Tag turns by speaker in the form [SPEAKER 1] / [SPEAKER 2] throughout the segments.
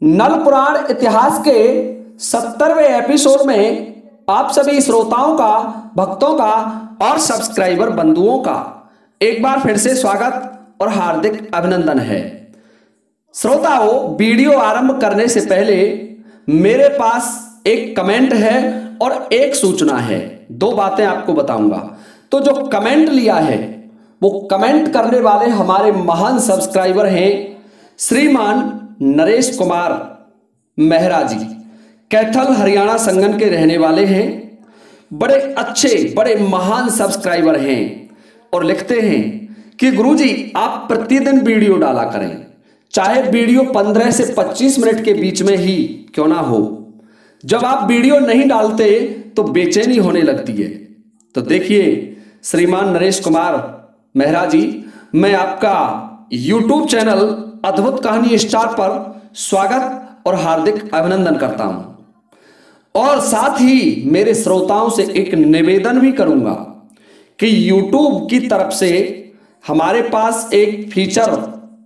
[SPEAKER 1] नल पुराण इतिहास के 70वें एपिसोड में आप सभी श्रोताओं का, भक्तों का और सब्सक्राइबर बंधुओं का एक बार फिर से स्वागत और हार्दिक अभिनंदन है। श्रोताओं, वीडियो आरंभ करने से पहले मेरे पास एक कमेंट है और एक सूचना है। दो बातें आपको बताऊंगा। तो जो कमेंट लिया है वो कमेंट करने वाले हमारे महान सब्सक्राइबर हैं श्रीमान नरेश कुमार मेहरा जी। कैथल हरियाणा संगन के रहने वाले हैं। बड़े अच्छे, बड़े महान सब्सक्राइबर हैं और लिखते हैं कि गुरुजी आप प्रतिदिन वीडियो डाला करें, चाहे वीडियो 15 से 25 मिनट के बीच में ही क्यों ना हो। जब आप वीडियो नहीं डालते तो बेचैनी होने लगती है। तो देखिए श्रीमान नरेश कुमार मेहरा जी, मैं आपका YouTube चैनल अद्भुत कहानी स्टार पर स्वागत और हार्दिक अभिनंदन करता हूं। और साथ ही मेरे श्रोताओं से एक निवेदन भी करूंगा कि YouTube की तरफ से हमारे पास एक फीचर,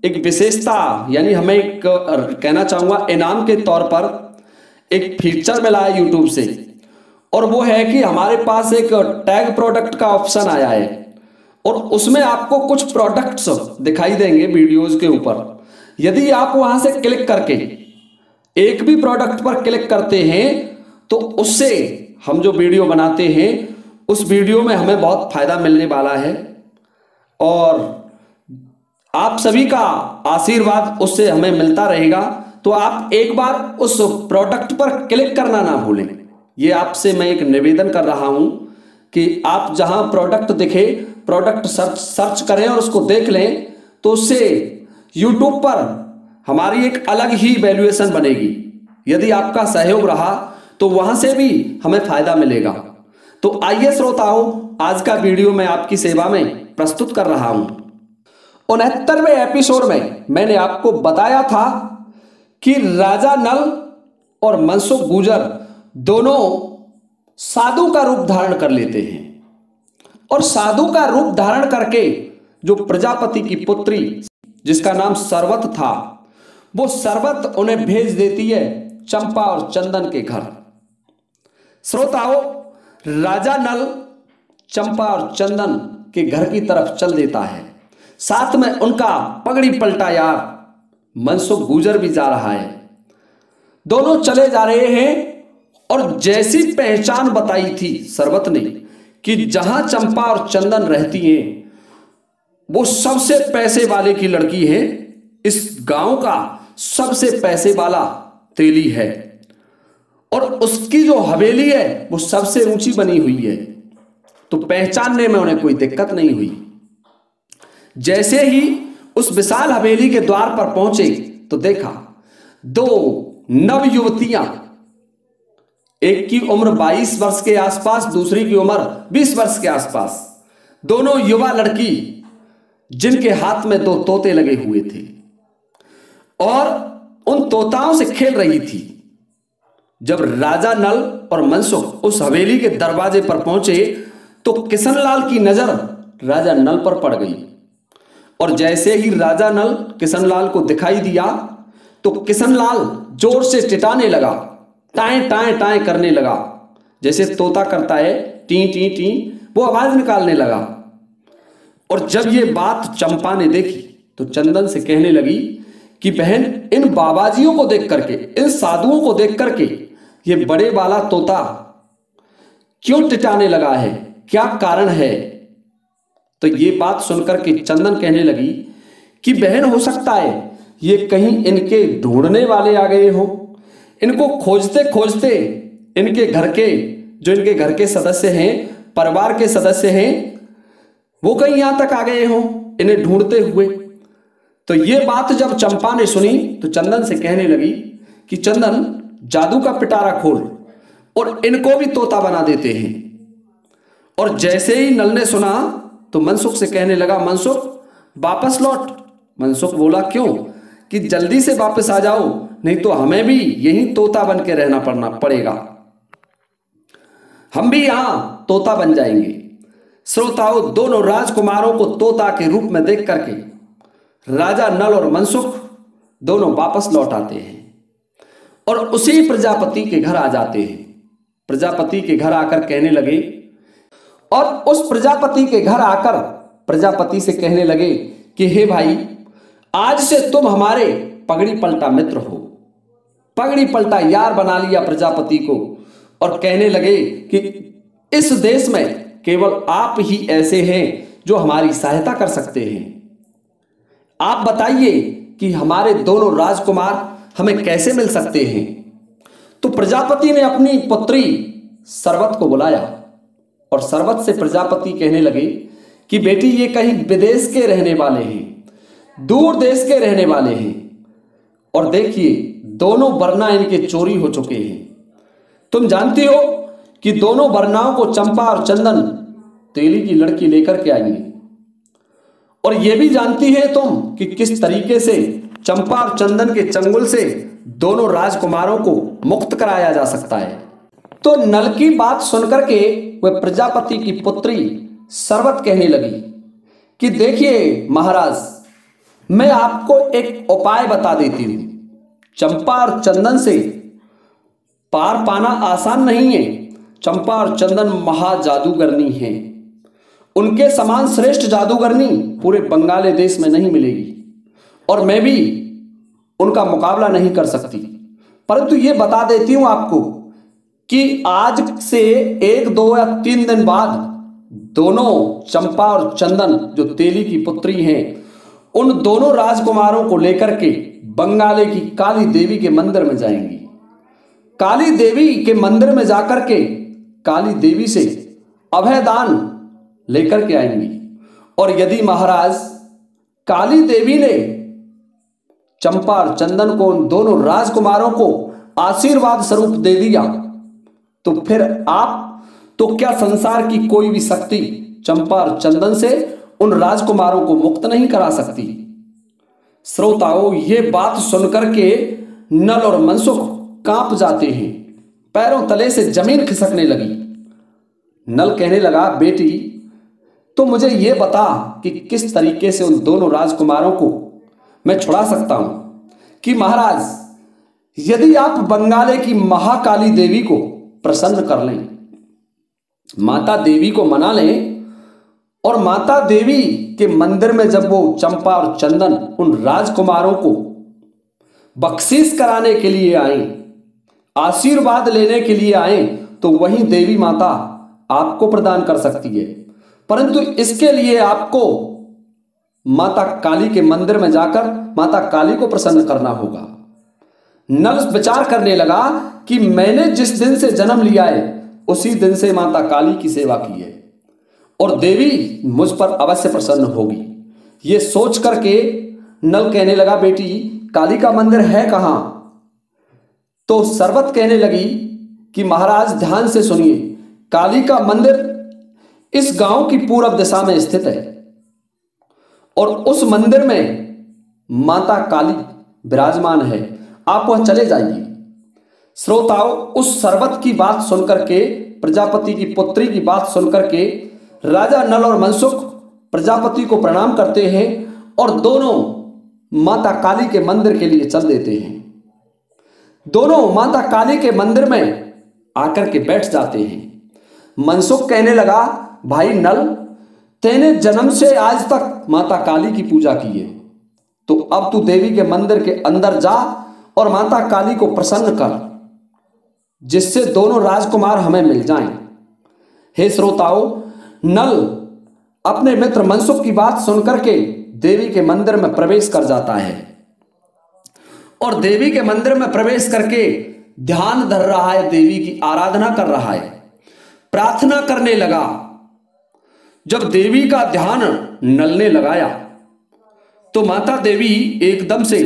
[SPEAKER 1] एक विशेषता, यानी हमें एक कहना चाहूंगा इनाम के तौर पर एक फीचर मिला है YouTube से, और वो है कि हमारे पास एक टैग प्रोडक्ट का ऑप्शन आया है और उसमें आपको कुछ प्रोडक्ट्स दिखाई देंगे वीडियोस के ऊपर। यदि आप वहां से क्लिक करके एक भी प्रोडक्ट पर क्लिक करते हैं तो उससे हम जो वीडियो बनाते हैं उस वीडियो में हमें बहुत फायदा मिलने वाला है और आप सभी का आशीर्वाद उससे हमें मिलता रहेगा। तो आप एक बार उस प्रोडक्ट पर क्लिक करना ना भूलें। ये आपसे मैं एक निवेदन कर रहा हूं कि आप जहां प्रोडक्ट दिखे, प्रोडक्ट सर्च करें और उसको देख लें, तो उससे YouTube पर हमारी एक अलग ही वैल्यूएशन बनेगी। यदि आपका सहयोग रहा तो वहां से भी हमें फायदा मिलेगा। तो आइए श्रोताओं, आज का वीडियो मैं आपकी सेवा में प्रस्तुत कर रहा हूं। 69वें एपिसोड में मैंने आपको बताया था कि राजा नल और मनसुख गुर्जर दोनों साधु का रूप धारण कर लेते हैं और साधु का रूप धारण करके जो प्रजापति की पुत्री जिसका नाम सरवत था, वो सरवत उन्हें भेज देती है चंपा और चंदन के घर। श्रोताओं, राजा नल चंपा और चंदन के घर की तरफ चल देता है। साथ में उनका पगड़ी पलटा यार मनसुख गुर्जर भी जा रहा है। दोनों चले जा रहे हैं और जैसी पहचान बताई थी सरवत ने कि जहां चंपा और चंदन रहती हैं वो सबसे पैसे वाले की लड़की है, इस गांव का सबसे पैसे वाला तेली है और उसकी जो हवेली है वो सबसे ऊंची बनी हुई है। तो पहचानने में उन्हें कोई दिक्कत नहीं हुई। जैसे ही उस विशाल हवेली के द्वार पर पहुंचे तो देखा दो नव युवतियां, एक की उम्र 22 वर्ष के आसपास, दूसरी की उम्र 20 वर्ष के आसपास, दोनों युवा लड़की जिनके हाथ में दो तोते लगे हुए थे और उन तोताओं से खेल रही थी। जब राजा नल और मनसुख उस हवेली के दरवाजे पर पहुंचे तो किशनलाल की नजर राजा नल पर पड़ गई और जैसे ही राजा नल किशनलाल को दिखाई दिया तो किशनलाल जोर से टिटाने लगा, टाएं टाएं टाएं करने लगा, जैसे तोता करता है टी टी टी, वो आवाज निकालने लगा। और जब ये बात चंपा ने देखी तो चंदन से कहने लगी कि बहन, इन बाबाजियों को देख करके, इन साधुओं को देख करके ये बड़े वाला तोता क्यों टिटाने लगा है, क्या कारण है? तो ये बात सुनकर के चंदन कहने लगी कि बहन, हो सकता है ये कहीं इनके ढूंढने वाले आ गए हो, इनको खोजते खोजते इनके घर के सदस्य हैं, परिवार के सदस्य हैं, वो कहीं यहां तक आ गए हो इन्हें ढूंढते हुए। तो ये बात जब चंपा ने सुनी तो चंदन से कहने लगी कि चंदन, जादू का पिटारा खोल और इनको भी तोता बना देते हैं। और जैसे ही नल ने सुना तो मनसुख से कहने लगा, मनसुख वापस लौट। मनसुख बोला, क्यों? कि जल्दी से वापस आ जाओ, नहीं तो हमें भी यहीं तोता बन के रहना पड़ेगा, हम भी यहां तोता बन जाएंगे। श्रोताओं, दोनों राजकुमारों को तोता के रूप में देख करके राजा नल और मनसुख दोनों वापस लौट आते हैं। और उसी प्रजापति के घर आ जाते हैं। प्रजापति के घर आकर कहने लगे, और उस प्रजापति के घर आकर प्रजापति से कहने लगे कि हे भाई, आज से तुम हमारे पगड़ी पलटा मित्र हो। पगड़ी पलटा यार बना लिया प्रजापति को, और कहने लगे कि इस देश में केवल आप ही ऐसे हैं जो हमारी सहायता कर सकते हैं। आप बताइए कि हमारे दोनों राजकुमार हमें कैसे मिल सकते हैं। तो प्रजापति ने अपनी पुत्री सरवत को बुलाया, और सरवत से प्रजापति कहने लगे कि बेटी, ये कहीं विदेश के रहने वाले हैं, दूर देश के रहने वाले हैं, और देखिए दोनों वरना इनके चोरी हो चुके हैं। तुम जानती हो कि दोनों वरनाओं को चंपा और चंदन तेली की लड़की लेकर के आई है, और यह भी जानती है तुम कि किस तरीके से चंपा और चंदन के चंगुल से दोनों राजकुमारों को मुक्त कराया जा सकता है। तो नल की बात सुनकर के वह प्रजापति की पुत्री सरवत कहने लगी कि देखिए महाराज, मैं आपको एक उपाय बता देती हूं। चंपा और चंदन से पार पाना आसान नहीं है। चंपा और चंदन महाजादूगरनी हैं। उनके समान श्रेष्ठ जादूगरनी पूरे बंगाल देश में नहीं मिलेगी, और मैं भी उनका मुकाबला नहीं कर सकती। परंतु ये बता देती हूं आपको कि आज से 1, 2 या 3 दिन बाद दोनों चंपा और चंदन जो तेली की पुत्री हैं, उन दोनों राजकुमारों को लेकर के बंगाले की काली देवी के मंदिर में जाएंगी। काली देवी के मंदिर में जाकर के काली देवी से अभयदान लेकर के आएंगी, और यदि महाराज काली देवी ने चंपा और चंदन को, उन दोनों राजकुमारों को आशीर्वाद स्वरूप दे दिया, तो फिर आप तो क्या संसार की कोई भी शक्ति चंपा और चंदन से उन राजकुमारों को मुक्त नहीं करा सकती। श्रोताओं, ये बात सुनकर के नल और मनसुख कांप जाते हैं, पैरों तले से जमीन खिसकने लगी। नल कहने लगा, बेटी तो मुझे यह बता कि किस तरीके से उन दोनों राजकुमारों को मैं छुड़ा सकता हूं। कि महाराज, यदि आप बंगाले की महाकाली देवी को प्रसन्न कर लें, माता देवी को मना लें, और माता देवी के मंदिर में जब वो चंपा और चंदन उन राजकुमारों को बख्शीश कराने के लिए आए, आशीर्वाद लेने के लिए आए, तो वही देवी माता आपको प्रदान कर सकती है। परंतु इसके लिए आपको माता काली के मंदिर में जाकर माता काली को प्रसन्न करना होगा। नल विचार करने लगा कि मैंने जिस दिन से जन्म लिया है उसी दिन से माता काली की सेवा की है, और देवी मुझ पर अवश्य प्रसन्न होगी। ये सोच करके नल कहने लगा, बेटी काली का मंदिर है कहां? तो सरवत कहने लगी कि महाराज ध्यान से सुनिए, काली का मंदिर इस गांव की पूरब दिशा में स्थित है, और उस मंदिर में माता काली विराजमान है। आप वहां चले जाइए। श्रोताओं, उस सरवत की बात सुनकर के, प्रजापति की पुत्री की बात सुनकर के राजा नल और मनसुख प्रजापति को प्रणाम करते हैं, और दोनों माता काली के मंदिर के लिए चल देते हैं। दोनों माता काली के मंदिर में आकर के बैठ जाते हैं। मनसुख कहने लगा, भाई नल, तेने जन्म से आज तक माता काली की पूजा की है, तो अब तू देवी के मंदिर के अंदर जा और माता काली को प्रसन्न कर, जिससे दोनों राजकुमार हमें मिल जाएं। हे श्रोताओं, नल अपने मित्र मनसुख की बात सुनकर के देवी के मंदिर में प्रवेश कर जाता है, और देवी के मंदिर में प्रवेश करके ध्यान धर रहा है, देवी की आराधना कर रहा है, प्रार्थना करने लगा। जब देवी का ध्यान नल ने लगाया तो माता देवी एकदम से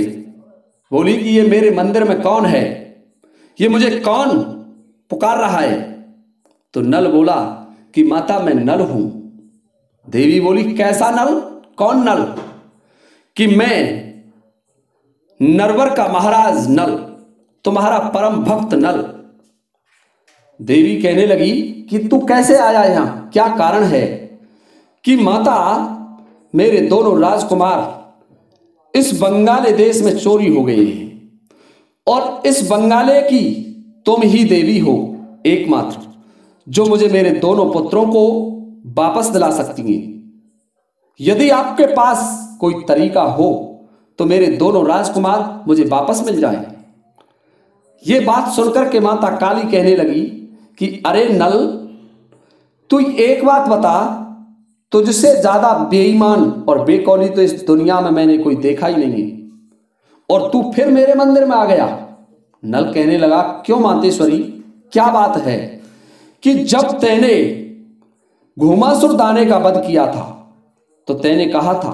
[SPEAKER 1] बोली कि ये मेरे मंदिर में कौन है, ये मुझे कौन पुकार रहा है? तो नल बोला कि माता मैं नल हूं। देवी बोली, कैसा नल? कौन नल? कि मैं नरवर का महाराज नल, तुम्हारा परम भक्त नल। देवी कहने लगी कि तू कैसे आया यहां, क्या कारण है? कि माता मेरे दोनों राजकुमार इस बंगाल देश में चोरी हो गए हैं, और इस बंगाले की तुम ही देवी हो एकमात्र, जो मुझे मेरे दोनों पुत्रों को वापस दिला सकती हैं। यदि आपके पास कोई तरीका हो तो मेरे दोनों राजकुमार मुझे वापस मिल जाएं। ये बात सुनकर के माता काली कहने लगी कि अरे नल, तू एक बात बता, तुझसे ज्यादा बेईमान और बेकौली तो इस दुनिया में मैंने कोई देखा ही नहीं है, और तू फिर मेरे मंदिर में आ गया। नल कहने लगा, क्यों मातेश्वरी, क्या बात है कि जब तैने घुमासुर दाने का वध किया था तो तैने कहा था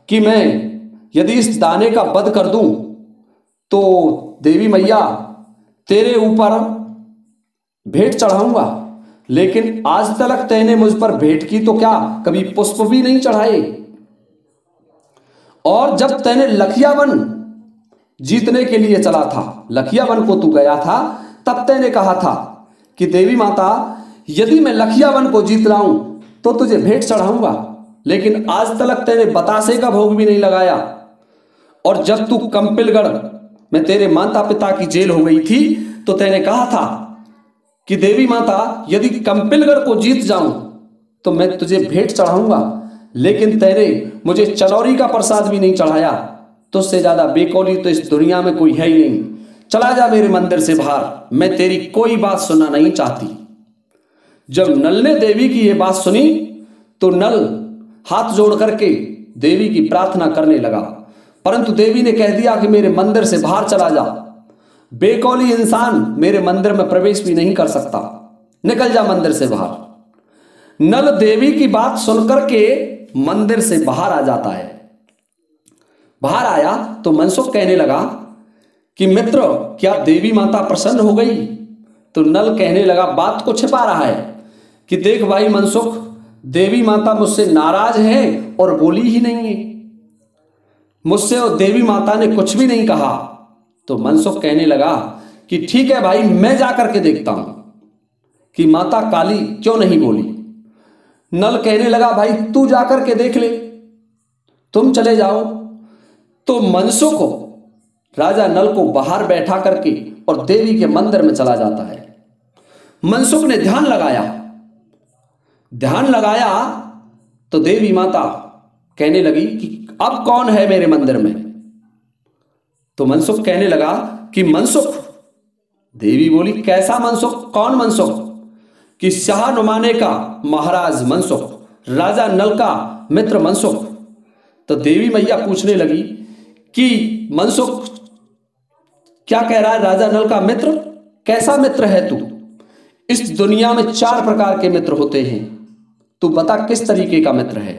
[SPEAKER 1] कि मैं यदि इस दाने का वध कर दूं तो देवी मैया तेरे ऊपर भेंट चढ़ाऊंगा, लेकिन आज तक तैने मुझ पर भेंट की तो क्या कभी पुष्प भी नहीं चढ़ाए। और जब तैने लखिया वन जीतने के लिए चला था, लखिया वन को तू गया था, तब तैने कहा था कि देवी माता यदि मैं लखिया वन को जीत लाऊं तो तुझे भेंट चढ़ाऊंगा, लेकिन आज तक तैने बतासे का भोग भी नहीं लगाया। और जब तू कंपिलगढ़ में तेरे माता पिता की जेल हो गई थी तो तैने कहा था कि देवी माता यदि कंपिलगढ़ को जीत जाऊं तो मैं तुझे भेंट चढ़ाऊंगा, लेकिन तैने मुझे चनौरी का प्रसाद भी नहीं चढ़ाया। तुझसे ज्यादा बेकौली तो इस दुनिया में कोई है ही नहीं। चला जा मेरे मंदिर से बाहर, मैं तेरी कोई बात सुनना नहीं चाहती। जब नल ने देवी की यह बात सुनी तो नल हाथ जोड़ करके देवी की प्रार्थना करने लगा, परंतु देवी ने कह दिया कि मेरे मंदिर से बाहर चला जा। बेकौली इंसान मेरे मंदिर में प्रवेश भी नहीं कर सकता, निकल जा मंदिर से बाहर। नल देवी की बात सुनकर के मंदिर से बाहर आ जाता है। बाहर आया तो मनसुख कहने लगा कि मित्र, क्या देवी माता प्रसन्न हो गई? तो नल कहने लगा, बात को छिपा रहा है कि देख भाई मनसुख, देवी माता मुझसे नाराज है और बोली ही नहीं है, मुझसे और देवी माता ने कुछ भी नहीं कहा। तो मनसुख कहने लगा कि ठीक है भाई, मैं जाकर के देखता हूं कि माता काली क्यों नहीं बोली। नल कहने लगा, भाई तू जाकर के देख ले, तुम चले जाओ। तो मनसुख राजा नल को बाहर बैठा करके और देवी के मंदिर में चला जाता है। मनसुख ने ध्यान लगाया तो देवी माता कहने लगी कि अब कौन है मेरे मंदिर में? तो मनसुख कहने लगा कि मनसुख। देवी बोली, कैसा मनसुख, कौन मनसुख? कि शाह नुमाने का महाराज मनसुख, राजा नल का मित्र मनसुख। तो देवी मैया पूछने लगी कि मनसुख क्या कह रहा है, राजा नल का मित्र? कैसा मित्र है तू? इस दुनिया में 4 प्रकार के मित्र होते हैं, तू बता किस तरीके का मित्र है?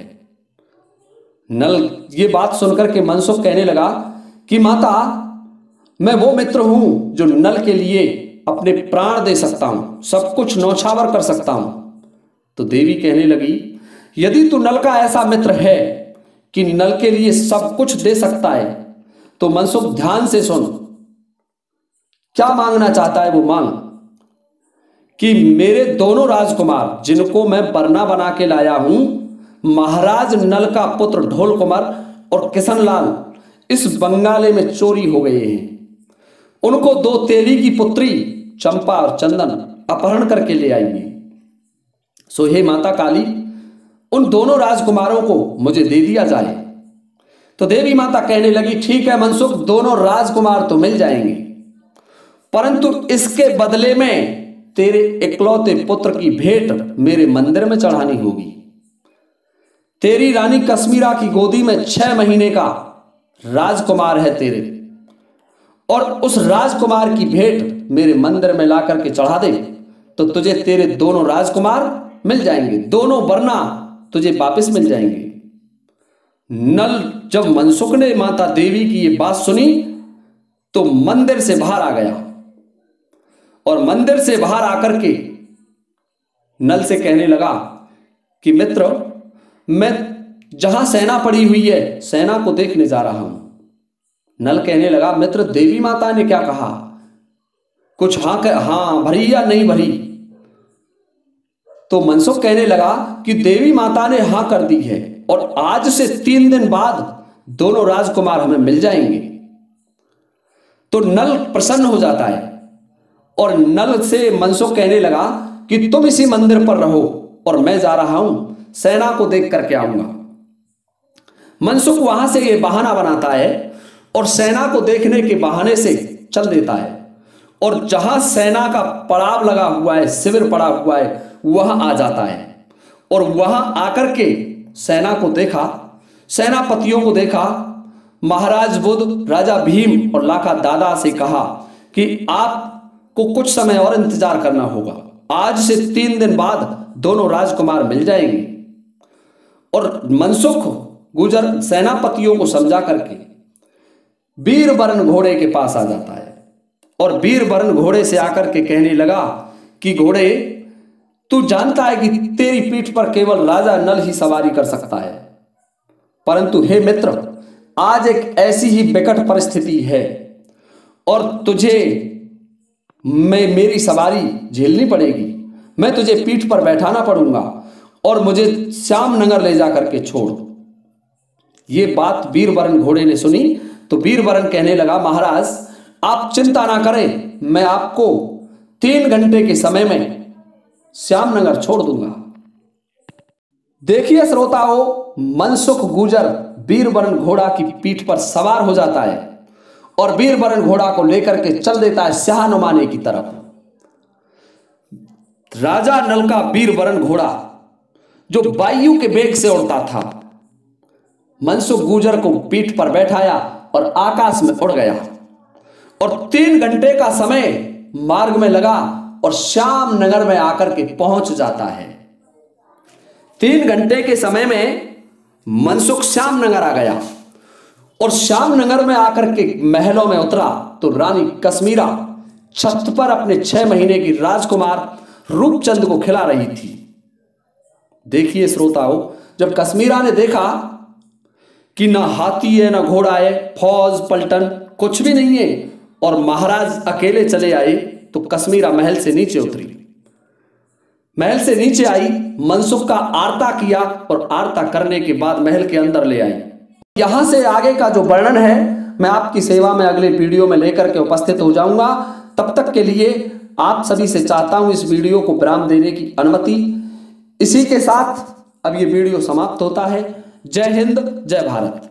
[SPEAKER 1] नल ये बात सुनकर के मनसुख कहने लगा कि माता, मैं वो मित्र हूं जो नल के लिए अपने प्राण दे सकता हूं, सब कुछ नौछावर कर सकता हूं। तो देवी कहने लगी, यदि तू नल का ऐसा मित्र है कि नल के लिए सब कुछ दे सकता है तो मनसुख ध्यान से सुन, क्या मांगना चाहता है वो मांग कि मेरे दोनों राजकुमार जिनको मैं बरना बना के लाया हूं, महाराज नल का पुत्र ढोल कुमार और किशनलाल इस बंगाले में चोरी हो गए हैं। उनको 2 तेली की पुत्री चंपा और चंदन अपहरण करके ले आएंगे। सो हे माता काली, उन दोनों राजकुमारों को मुझे दे दिया जाए। तो देवी माता कहने लगी, ठीक है मनसुख, दोनों राजकुमार तो मिल जाएंगे, परंतु इसके बदले में तेरे इकलौते पुत्र की भेंट मेरे मंदिर में चढ़ानी होगी। तेरी रानी कश्मीरा की गोदी में 6 महीने का राजकुमार है तेरे, और उस राजकुमार की भेंट मेरे मंदिर में ला करके चढ़ा दे तो तुझे तेरे दोनों राजकुमार मिल जाएंगे, दोनों वरना तुझे वापस मिल जाएंगे। नल जब मनसुख ने माता देवी की ये बात सुनी तो मंदिर से बाहर आ गया, और मंदिर से बाहर आकर के नल से कहने लगा कि मित्र, मैं जहां सेना पड़ी हुई है सेना को देखने जा रहा हूं। नल कहने लगा, मित्र देवी माता ने क्या कहा, कुछ हाँ भरी या नहीं भरी? तो मनसुख कहने लगा कि देवी माता ने हाँ कर दी है, और आज से 3 दिन बाद दोनों राजकुमार हमें मिल जाएंगे। तो नल प्रसन्न हो जाता है और नल से मनसुख कहने लगा कि तुम इसी मंदिर पर रहो और मैं जा रहा हूं, सेना को देख करके आऊंगा। मनसुख वहां से ये बहाना बनाता है और सेना को देखने के बहाने से चल देता है और जहां सेना का पड़ाव लगा हुआ है, शिविर पड़ा हुआ है, वहां आ जाता है और वहां आकर के सेना को देखा, सेनापतियों को देखा। महाराज बुद्ध, राजा भीम और लाखा दादा से कहा कि आपको कुछ समय और इंतजार करना होगा, आज से 3 दिन बाद दोनों राजकुमार मिल जाएंगे। और मनसुख गुजर सेनापतियों को समझा करके वीरवरण घोड़े के पास आ जाता है और वीरवरण घोड़े से आकर के कहने लगा कि घोड़े, तू जानता है कि तेरी पीठ पर केवल राजा नल ही सवारी कर सकता है, परंतु हे मित्र, आज एक ऐसी ही विकट परिस्थिति है और तुझे मेरी सवारी झेलनी पड़ेगी। मैं तुझे पीठ पर बैठाना पड़ूंगा और मुझे श्यामनगर ले जाकर के छोड़। ये बात वीरवरण घोड़े ने सुनी तो वीरवरण कहने लगा, महाराज आप चिंता ना करें, मैं आपको 3 घंटे के समय में श्यामनगर छोड़ दूंगा। देखिए श्रोताओ, मनसुख गुजर वीरवरण घोड़ा की पीठ पर सवार हो जाता है और वीरवरण घोड़ा को लेकर के चल देता है स्याहनुमाने की तरफ। राजा नल का वीरवरण घोड़ा जो वायु के वेग से उड़ता था, मनसुख गुजर को पीठ पर बैठाया और आकाश में उड़ गया और 3 घंटे का समय मार्ग में लगा और श्यामनगर में आकर के पहुंच जाता है। 3 घंटे के समय में मनसुख श्यामनगर आ गया और श्यामनगर में आकर के महलों में उतरा तो रानी कश्मीरा छत पर अपने 6 महीने की राजकुमार रूपचंद को खिला रही थी। देखिए श्रोताओ, जब कश्मीरा ने देखा कि ना हाथी है, ना घोड़ा है, फौज पलटन कुछ भी नहीं है और महाराज अकेले चले आए, तो कश्मीरा महल से नीचे उतरी। महल से नीचे आई, मनसुख का आरता किया और आरता करने के बाद महल के अंदर ले आई। यहां से आगे का जो वर्णन है मैं आपकी सेवा में अगले वीडियो में लेकर के उपस्थित हो जाऊंगा। तब तक के लिए आप सभी से चाहता हूं इस वीडियो को विराम देने की अनुमति। इसी के साथ अब ये वीडियो समाप्त होता है। जय हिंद, जय भारत।